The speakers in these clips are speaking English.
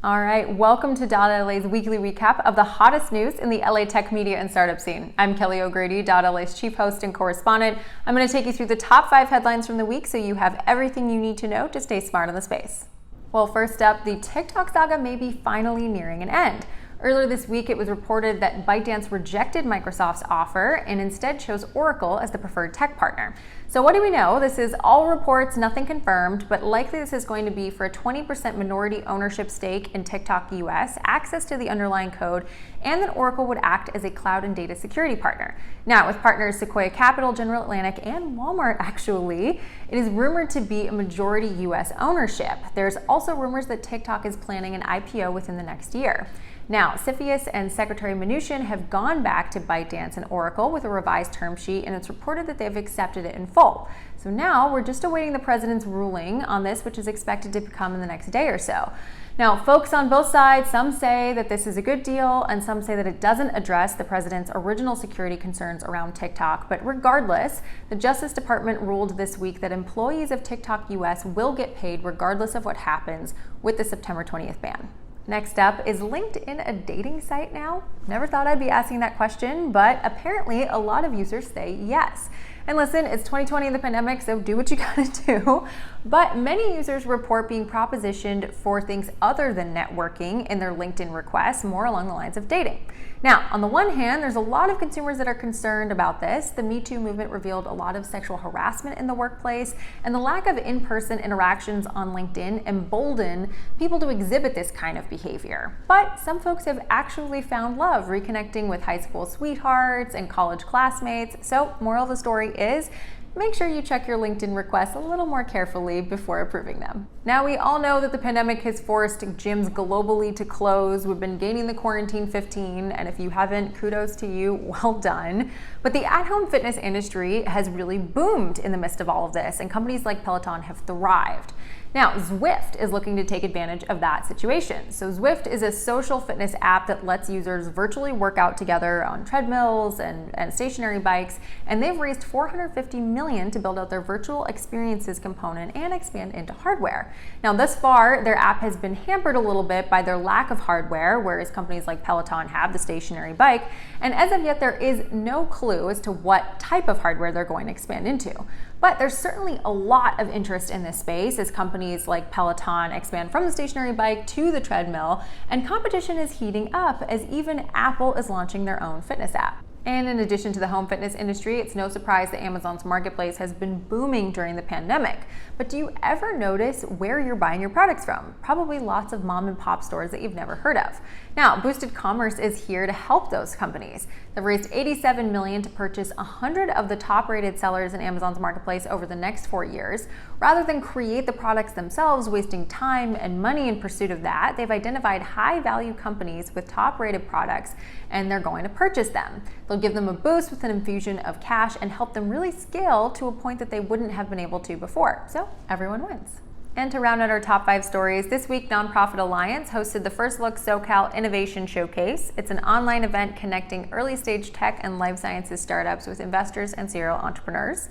All right, welcome to .LA's weekly recap of the hottest news in the LA tech media and startup scene. I'm Kelly O'Grady, .LA's chief host and correspondent. I'm going to take you through the top 5 headlines from the week so you have everything you need to know to stay smart in the space. Well, first up, the TikTok saga may be finally nearing an end. Earlier this week, it was reported that ByteDance rejected Microsoft's offer and instead chose Oracle as the preferred tech partner. So what do we know? This is all reports, nothing confirmed, but likely this is going to be for a 20% minority ownership stake in TikTok US, access to the underlying code, and that Oracle would act as a cloud and data security partner. Now, with partners Sequoia Capital, General Atlantic, and Walmart actually, it is rumored to be a majority US ownership. There's also rumors that TikTok is planning an IPO within the next year. Now, CFIUS and Secretary Mnuchin have gone back to ByteDance and Oracle with a revised term sheet, and it's reported that they've accepted it in full. So now we're just awaiting the president's ruling on this, which is expected to come in the next day or so. Now, folks on both sides, some say that this is a good deal, and some say that it doesn't address the president's original security concerns around TikTok. But regardless, the Justice Department ruled this week that employees of TikTok US will get paid regardless of what happens with the September 20th ban. Next up, is LinkedIn a dating site now? Never thought I'd be asking that question, but apparently a lot of users say yes. And listen, it's 2020 in the pandemic, so do what you gotta do. But many users report being propositioned for things other than networking in their LinkedIn requests, more along the lines of dating. Now, on the one hand, there's a lot of consumers that are concerned about this. The Me Too movement revealed a lot of sexual harassment in the workplace, and the lack of in-person interactions on LinkedIn embolden people to exhibit this kind of behavior. But some folks have actually found love, reconnecting with high school sweethearts and college classmates. So, moral of the story is, make sure you check your LinkedIn requests a little more carefully before approving them. Now, we all know that the pandemic has forced gyms globally to close. We've been gaining the quarantine 15, and if you haven't, kudos to you, well done. But the at-home fitness industry has really boomed in the midst of all of this, and companies like Peloton have thrived. Now, Zwift is looking to take advantage of that situation. So Zwift is a social fitness app that lets users virtually work out together on treadmills and stationary bikes, and they've raised $450 million to build out their virtual experiences component and expand into hardware. Now, thus far, their app has been hampered a little bit by their lack of hardware, whereas companies like Peloton have the stationary bike, and as of yet, there is no clue as to what type of hardware they're going to expand into. But there's certainly a lot of interest in this space as companies like Peloton expand from the stationary bike to the treadmill, and competition is heating up as even Apple is launching their own fitness app. And in addition to the home fitness industry, it's no surprise that Amazon's marketplace has been booming during the pandemic. But do you ever notice where you're buying your products from? Probably lots of mom and pop stores that you've never heard of. Now, Boosted Commerce is here to help those companies. They've raised $87 million to purchase 100 of the top-rated sellers in Amazon's marketplace over the next 4 years. Rather than create the products themselves, wasting time and money in pursuit of that, they've identified high-value companies with top-rated products, and they're going to purchase them. They'll give them a boost with an infusion of cash and help them really scale to a point that they wouldn't have been able to before. So everyone wins. And to round out our top 5 stories, this week Nonprofit Alliance hosted the First Look SoCal Innovation Showcase. It's an online event connecting early stage tech and life sciences startups with investors and serial entrepreneurs.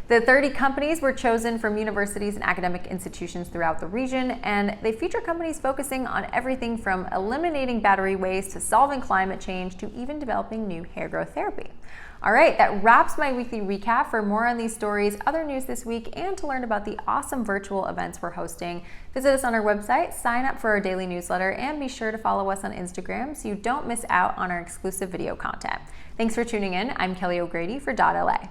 The 30 companies were chosen from universities and academic institutions throughout the region, and they feature companies focusing on everything from eliminating battery waste to solving climate change to even developing new hair growth therapy. All right, that wraps my weekly recap. For more on these stories, other news this week, and to learn about the awesome virtual events we're hosting, visit us on our website, sign up for our daily newsletter, and be sure to follow us on Instagram so you don't miss out on our exclusive video content. Thanks for tuning in. I'm Kelly O'Grady for .LA.